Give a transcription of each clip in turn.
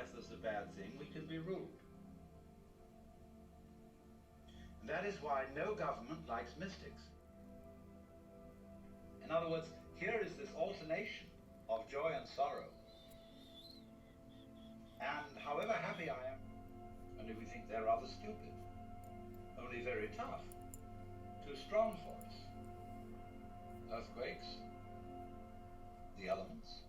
death as a bad thing, we can be ruled. And that is why no government likes mystics. In other words, here is this alternation of joy and sorrow. And however happy I am, only we think they're rather stupid, only very tough, too strong for us. Earthquakes, the elements.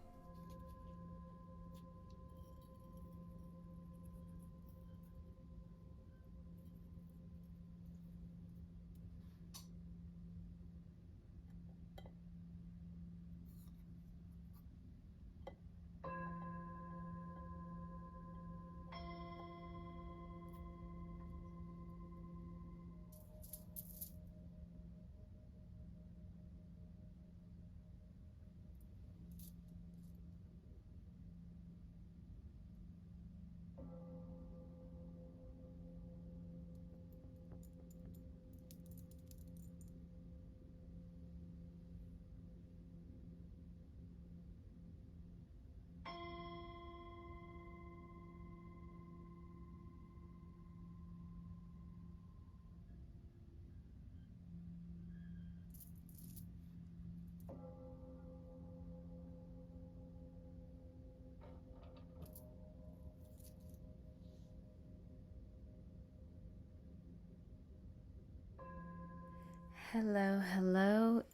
Hello, hello,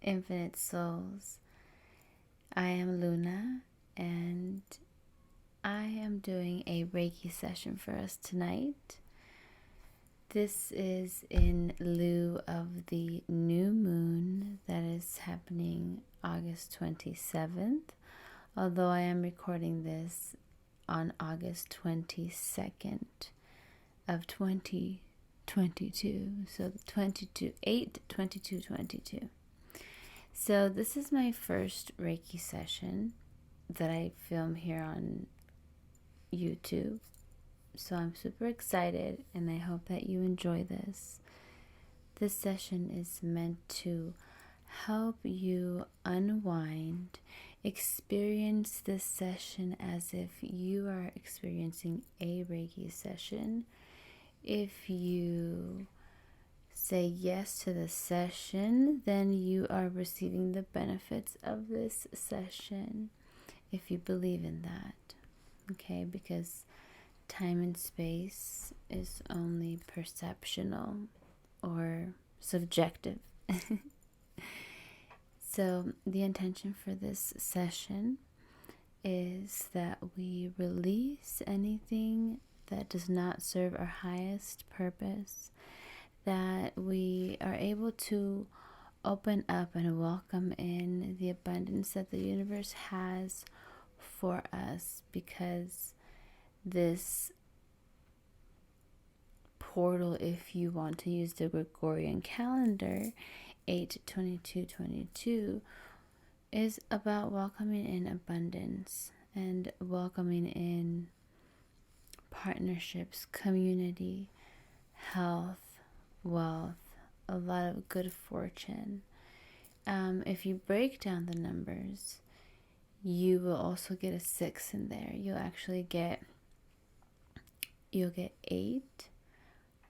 infinite souls. I am Luna, and I am doing a Reiki session for us tonight. This is in lieu of the new moon that is happening August 27th, although I am recording this on August 22nd of 2022, so 8/22/22. So this is my first Reiki session that I film here on YouTube. So I'm super excited, and I hope that you enjoy this. This session is meant to help you unwind, experience this session as if you are experiencing a Reiki session. If you say yes to the session, then you are receiving the benefits of this session, if you believe in that. Okay, because time and space is only perceptional or subjective. So the intention for this session is that we release anything that does not serve our highest purpose, that we are able to open up and welcome in the abundance that the universe has for us, because this portal, if you want to use the Gregorian calendar, 8/22/22, is about welcoming in abundance and welcoming in partnerships, community, health, wealth, a lot of good fortune. If you break down the numbers, you will also get a 6 in there. You'll get 8,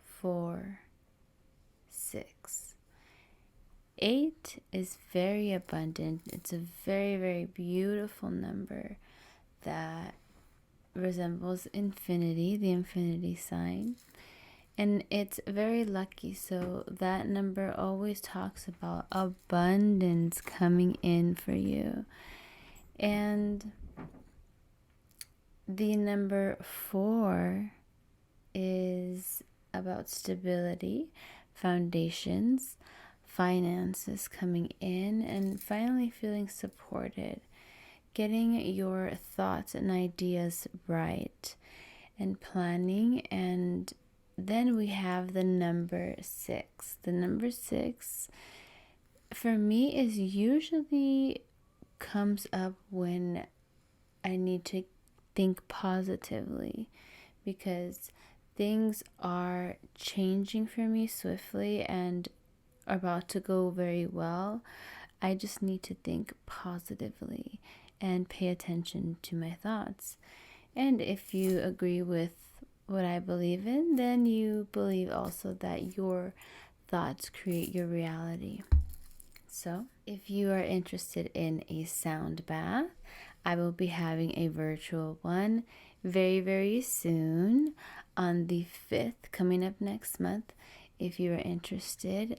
4, 6. 8 is very abundant. It's a very, very beautiful number that resembles infinity, the infinity sign. And it's very lucky. So that number always talks about abundance coming in for you. And the number 4 is about stability, foundations, finances coming in, and finally feeling supported, getting your thoughts and ideas right, and planning. And then we have the number 6. The number 6 for me is usually comes up when I need to think positively, because things are changing for me swiftly and are about to go very well. I just need to think positively and pay attention to my thoughts. And if you agree with what I believe in, then you believe also that your thoughts create your reality. So, if you are interested in a sound bath, I will be having a virtual one very, very soon on the 5th, coming up next month. If you are interested,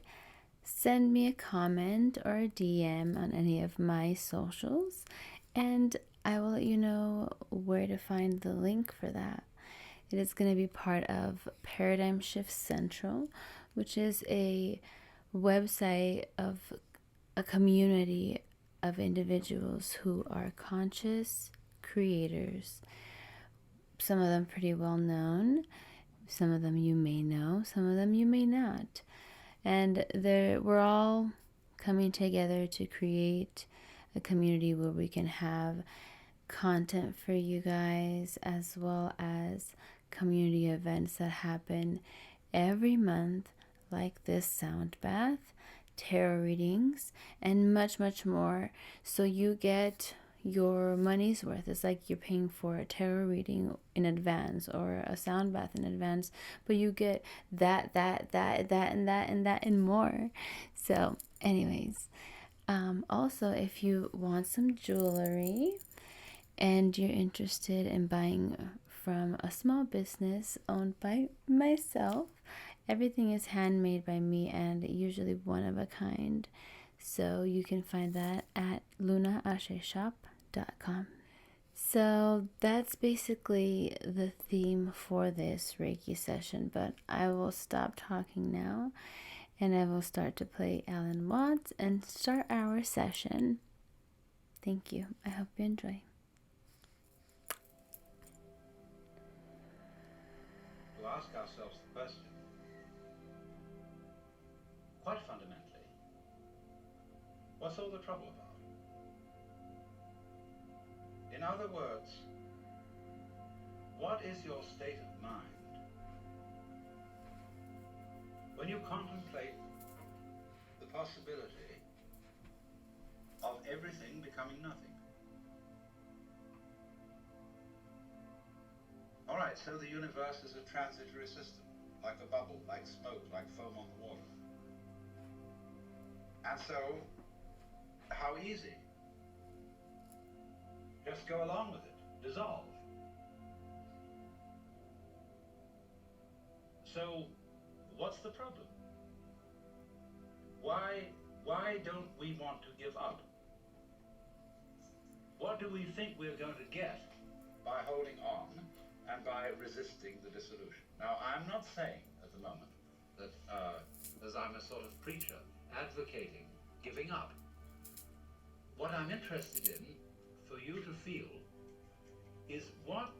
send me a comment or a DM on any of my socials, and I will let you know where to find the link for that. It is going to be part of Paradigm Shift Central, which is a website of a community of individuals who are conscious creators. Some of them pretty well known, some of them you may know, some of them you may not. And we're all coming together to create a community where we can have content for you guys, as well as community events that happen every month, like this sound bath, tarot readings, and much, much more. So you get your money's worth. It's like you're paying for a tarot reading in advance or a sound bath in advance, but you get that, and more. So, anyways, also, if you want some jewelry and you're interested in buying from a small business owned by myself, everything is handmade by me and usually one of a kind. So you can find that at lunaasheshop.com. So that's basically the theme for this Reiki session, but I will stop talking now and I will start to play Alan Watts and start our session. Thank you. I hope you enjoy. To ask ourselves the question, quite fundamentally, what's all the trouble about? In other words, what is your state of mind when you contemplate the possibility of everything becoming nothing? All right, so the universe is a transitory system, like a bubble, like smoke, like foam on the water. And so, how easy? Just go along with it, dissolve. So, what's the problem? Why don't we want to give up? What do we think we're going to get by holding on and by resisting the dissolution? Now, I'm not saying at the moment that, as I'm a sort of preacher, advocating giving up. What I'm interested in, for you to feel, is what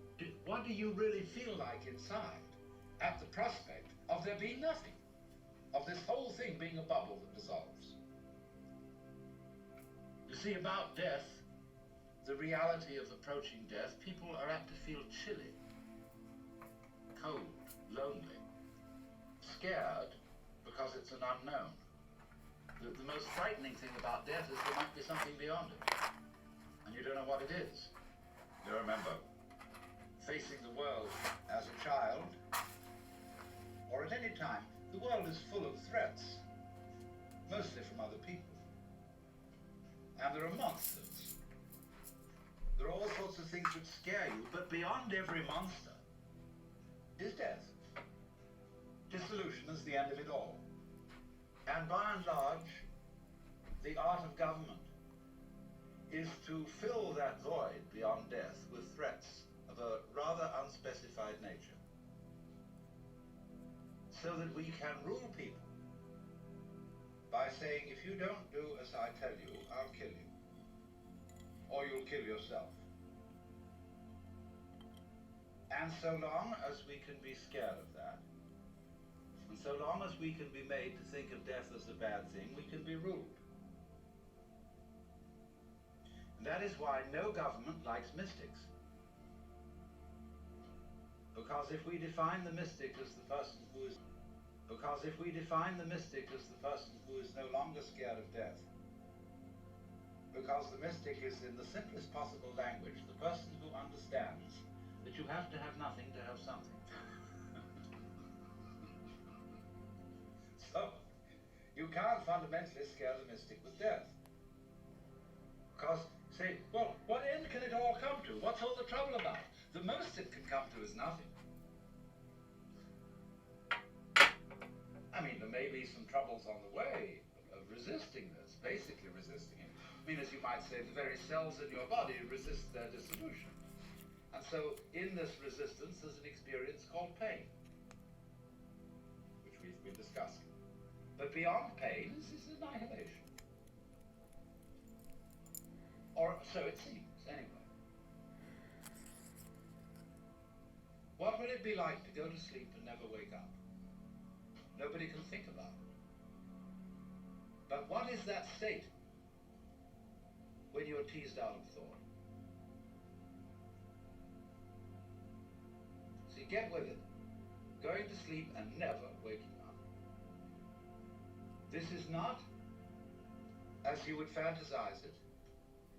do you really feel like inside at the prospect of there being nothing, of this whole thing being a bubble that dissolves? You see, about death, the reality of approaching death, people are apt to feel chilly, cold, lonely, scared because it's an unknown. The most frightening thing about death is there might be something beyond it, and you don't know what it is. You remember facing the world as a child, or at any time, the world is full of threats, mostly from other people. And there are monsters. There are all sorts of things that scare you, but beyond every monster is death. Dissolution is the end of it all. And by and large, the art of government is to fill that void beyond death with threats of a rather unspecified nature, so that we can rule people by saying, if you don't do as I tell you, I'll kill you, or you'll kill yourself. And so long as we can be scared of that, and so long as we can be made to think of death as a bad thing, we can be ruled. And that is why no government likes mystics. Because if we define the mystic as the person who is no longer scared of death, because the mystic is, in the simplest possible language, the person who understands that you have to have nothing to have something. So, you can't fundamentally scare the mystic with death. Because, say, well, what end can it all come to? What's all the trouble about? The most it can come to is nothing. I mean, there may be some troubles on the way of resisting this, basically resisting it. I mean, as you might say, the very cells in your body resist their dissolution. And so, in this resistance, there's an experience called pain, which we've been discussing. But beyond pain is annihilation. Or so it seems, anyway. What would it be like to go to sleep and never wake up? Nobody can think about it. But what is that state when you're teased out of thought? So you get with it. Going to sleep and never waking up. This is not, as you would fantasize it,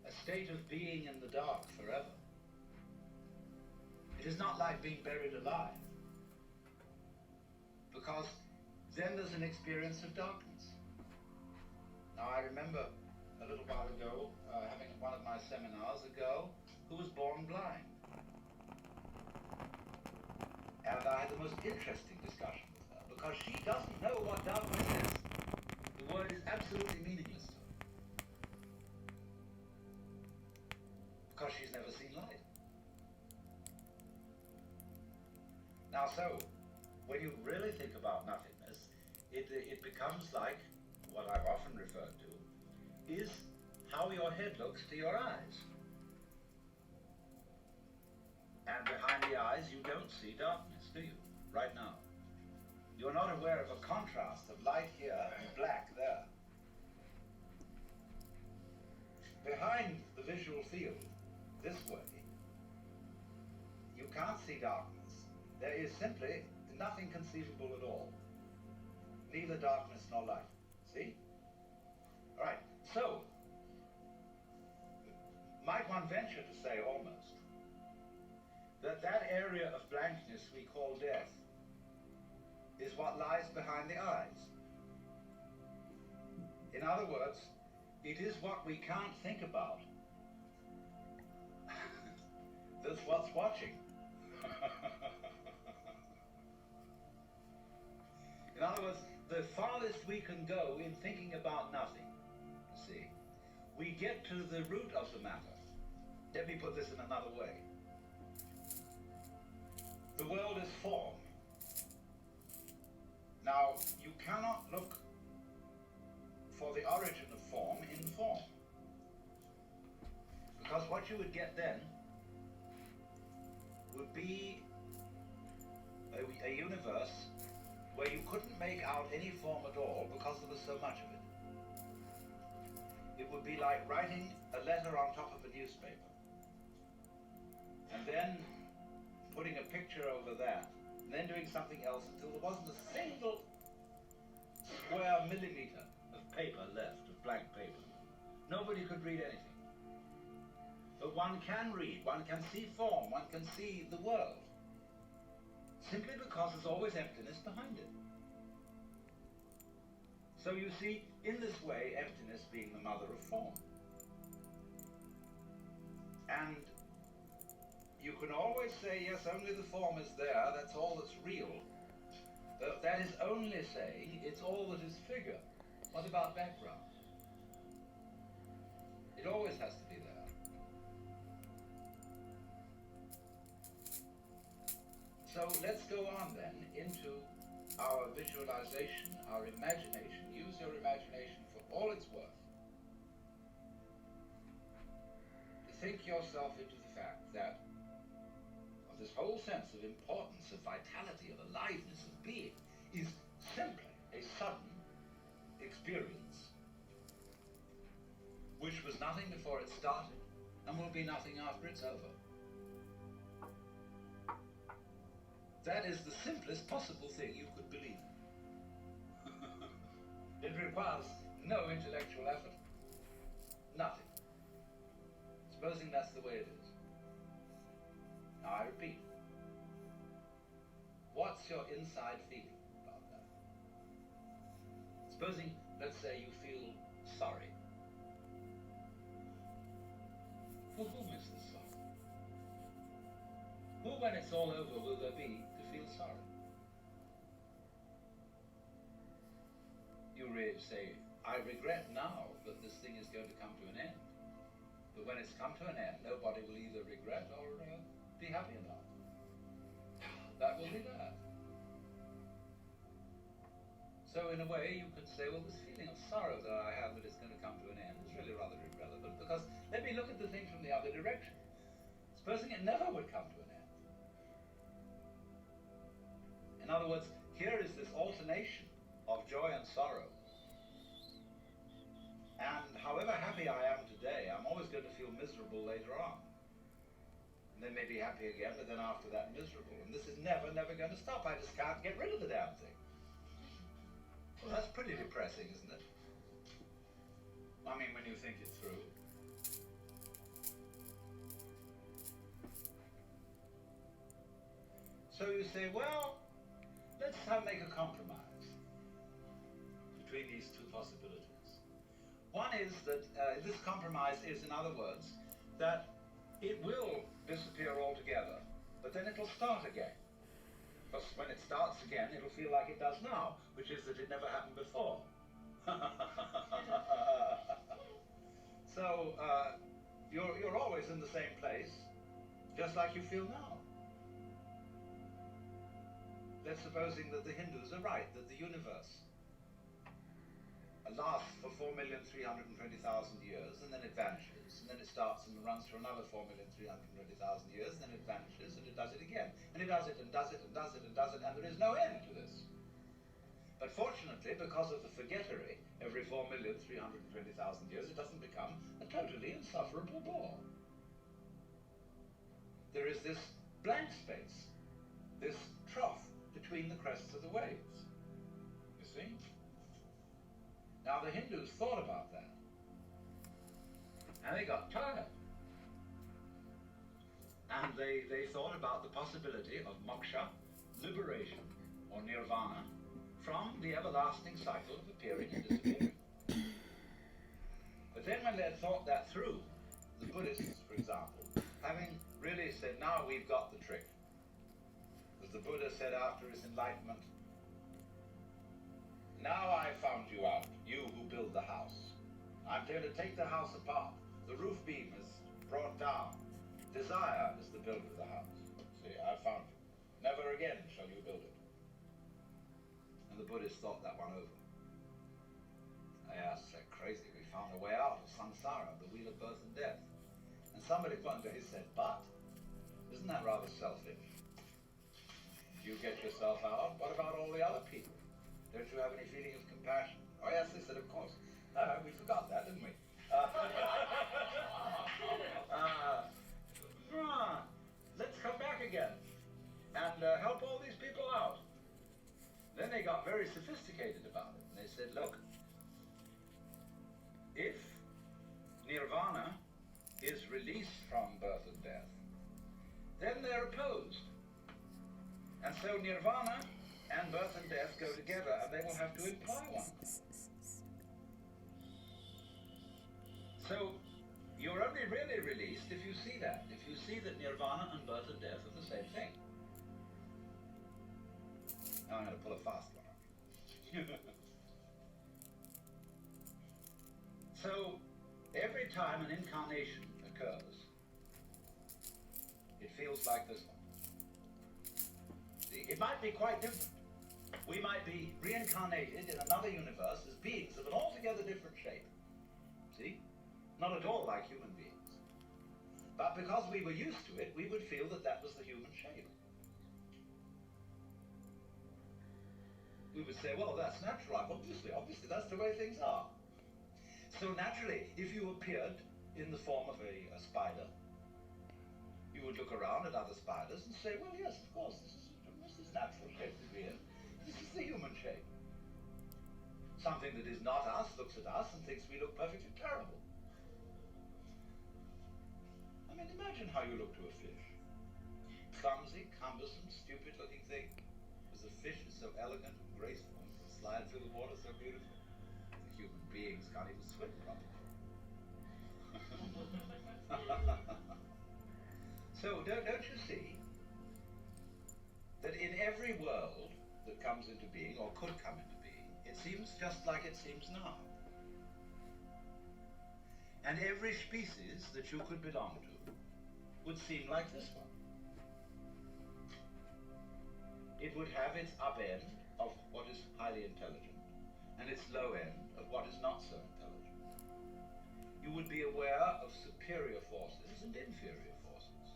a state of being in the dark forever. It is not like being buried alive. Because then there's an experience of darkness. Now I remember a little while ago having at one of my seminars a girl who was born blind. And I had the most interesting discussion with her because she doesn't know what darkness is. The word is absolutely meaningless to her. Because she's never seen light. Now so, when you really think about nothingness, it becomes like what I've often referred to, is how your head looks to your eyes. And behind the eyes you don't see darkness, do you? Right now. You're not aware of a contrast of light here and black there. Behind the visual field, this way, you can't see darkness. There is simply nothing conceivable at all. Neither darkness nor light. See? All right. So, might one venture to say almost that area of blankness we call death is what lies behind the eyes. In other words, it is what we can't think about. That's what's watching. In other words, the farthest we can go in thinking about nothing, you see, we get to the root of the matter. Let me put this in another way. The world is form. Now, you cannot look for the origin of form in form. Because what you would get then would be a universe where you couldn't make out any form at all because there was so much of it. It would be like writing a letter on top of a newspaper and then putting a picture over that and then doing something else until there wasn't a single square millimeter of paper left, of blank paper. Nobody could read anything. But one can read, one can see form, one can see the world. Simply because there's always emptiness behind it. So you see, in this way, emptiness being the mother of form. And you can always say, yes, only the form is there, that's all that's real. That is only saying it's all that is figure. What about background? It always has to be there. So let's go on then into our visualization, our imagination. Use your imagination for all it's worth. To think yourself into the fact that of this whole sense of importance, of vitality, of aliveness, of being, is simply a sudden experience which was nothing before it started and will be nothing after it's over. That is the simplest possible thing you could believe. It requires no intellectual effort. Nothing. Supposing that's the way it is. Now I repeat, what's your inside feeling about that? Supposing, let's say, you feel sorry. For whom is this sorry? Who, when it's all over, will there be to feel sorry? You say, I regret now that this thing is going to come to an end. But when it's come to an end, nobody will either regret or be happy about it. That will be that. So in a way, you could say, well, this feeling of sorrow that I have that it's going to come to an end is really rather irrelevant, because let me look at the thing from the other direction. Supposing it never would come to an end. In other words, here is this alternation of joy and sorrow. And however happy I am today, I'm always going to feel miserable later on. And then maybe happy again, but then after that miserable. And this is never going to stop. I just can't get rid of the damn thing. Well, that's pretty depressing, isn't it? I mean, when you think it through. So you say, well, let's make a compromise between these two possibilities. One is that this compromise is, in other words, that it will disappear altogether, but then it'll start again. Because when it starts again, it'll feel like it does now, which is that it never happened before. So you're always in the same place, just like you feel now. That's supposing that the Hindus are right, that the universe lasts for 4,320,000 years, and then it vanishes, and then it starts and runs for another 4,320,000 years, and then it vanishes, and it does it again. And it does it, and does it, and does it, and does it, and there is no end to this. But fortunately, because of the forgettery, every 4,320,000 years, it doesn't become a totally insufferable bore. There is this blank space, this trough between the crests of the waves. You see? Now the Hindus thought about that, and they got tired. And they thought about the possibility of moksha, liberation, or nirvana, from the everlasting cycle of appearing and disappearing. But then when they had thought that through, the Buddhists, for example, having really said, now we've got the trick, as the Buddha said after his enlightenment, now I found you out, you who build the house. I'm going to take the house apart. The roof beam is brought down. Desire is the builder of the house. See, I found you. Never again shall you build it. And the Buddhists thought that one over. They asked, they're crazy, we found a way out of samsara, the wheel of birth and death. And somebody one day said, but, isn't that rather selfish? You get yourself out, what about all the other people? Don't you have any feeling of compassion? Oh yes, they said, of course. We forgot that, didn't we? Let's come back again and help all these people out. Then they got very sophisticated about it. And they said, look, if nirvana is released from birth and death, then they're opposed. And so nirvana and birth and death go together, and they will have to imply one. So you're only really released if you see that. If you see that nirvana and birth and death are the same thing. Now I'm going to pull a fast one up. So every time an incarnation occurs, it feels like this one. See, it might be quite different. We might be reincarnated in another universe as beings of an altogether different shape. See? Not at all like human beings. But because we were used to it, we would feel that that was the human shape. We would say, well, that's natural. Obviously, that's the way things are. So naturally, if you appeared in the form of a spider, you would look around at other spiders and say, well, yes, of course, this is natural shape that we're in. This is the human shape. Something that is not us looks at us and thinks we look perfectly terrible. I mean, imagine how you look to a fish. clumsy, cumbersome, stupid-looking thing, as the fish is so elegant and graceful and can slide through the water so beautifully. The human beings can't even swim properly. So don't you see that in every world that comes into being, or could come into being, it seems just like it seems now. And every species that you could belong to would seem like this one. It would have its up end of what is highly intelligent, and its low end of what is not so intelligent. You would be aware of superior forces and inferior forces.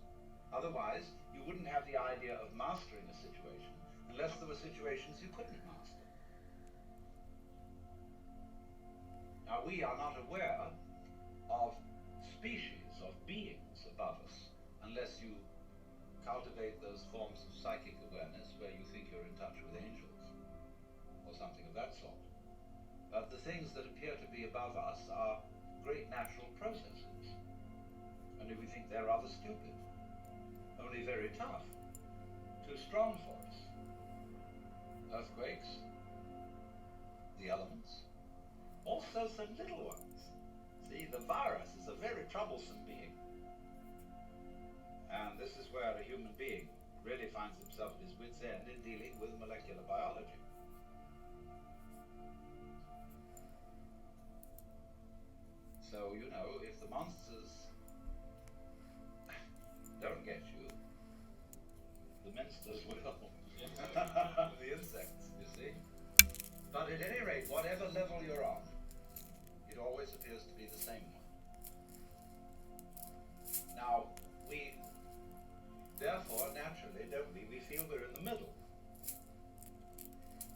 Otherwise, you wouldn't have the idea of mastering a situation unless there were situations you couldn't master. Now, we are not aware of species, of beings above us, unless you cultivate those forms of psychic awareness where you think you're in touch with angels, or something of that sort. But the things that appear to be above us are great natural processes, and we think they're rather stupid, only very tough, too strong for us. Earthquakes, the elements, also some little ones. See, the virus is a very troublesome being. And this is where a human being really finds himself at his wit's end in dealing with molecular biology. So, you know, if the monsters don't get you, the minsters will. The insects, you see. But at any rate, whatever level you're on, it always appears to be the same one. Now, we, therefore, naturally, don't we feel we're in the middle.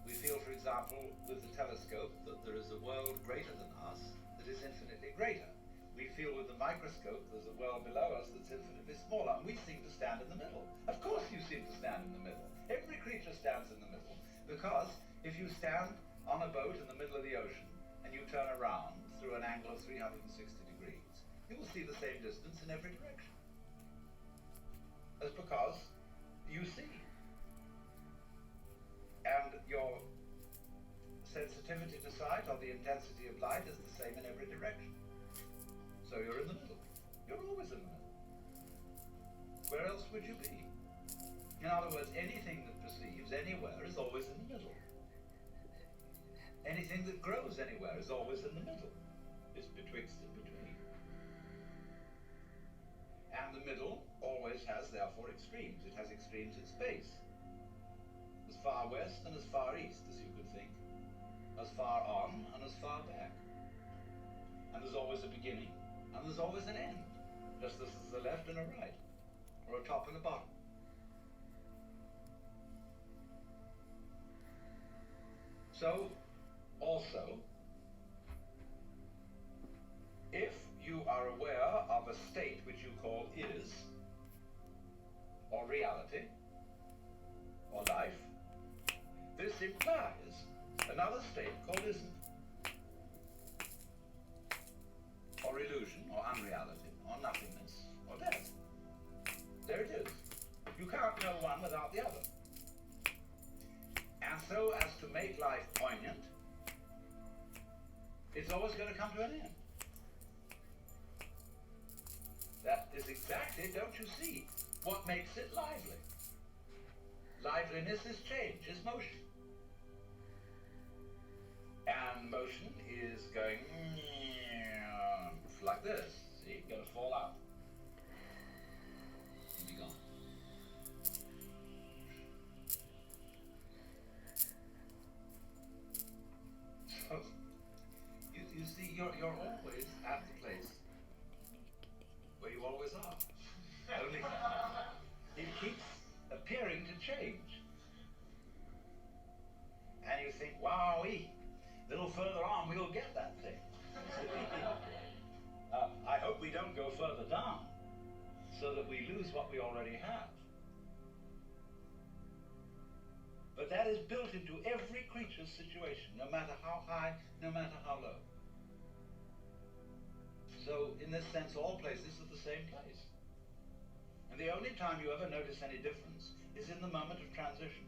We feel, for example, with the telescope, that there is a world greater than us that is infinitely greater. We feel with the microscope there's a world below us that's infinitely smaller, and we seem to stand in the middle. Of course you seem to stand in the middle. Every creature stands in the middle, because if you stand on a boat in the middle of the ocean, and you turn around through an angle of 360 degrees, you will see the same distance in every direction. That's because you see. And your sensitivity to sight, or the intensity of light, is the same in every direction. So you're in the middle. You're always in the middle. Where else would you be? In other words, anything that perceives anywhere is always in the middle. Anything that grows anywhere is always in the middle. It's betwixt and between. And the middle always has, therefore, extremes. It has extremes in space. As far west and as far east as you could think. As far on and as far back. And there's always a beginning, and there's always an end. Just as there's a left and a right, or a top and a bottom. So, also, if you are aware of a state which you call is, or reality, or life, this implies another state called isn't, or illusion, or unreality, or nothingness, or death. There it is. You can't know one without the other. And so as to make life poignant, it's always going to come to an end. That is exactly, don't you see, what makes it lively. Liveliness is change, is motion. And motion is going like this. See, going to fall out. And be gone. So, you see, you're always at the place where you always are. Only it keeps appearing to change. And you think, wowee, a little further on we'll get that thing. I hope we don't go further down so that we lose what we already have. But that is built into every creature's situation, no matter how high, no matter how low. So, in this sense, all places are the same place. And the only time you ever notice any difference is in the moment of transition.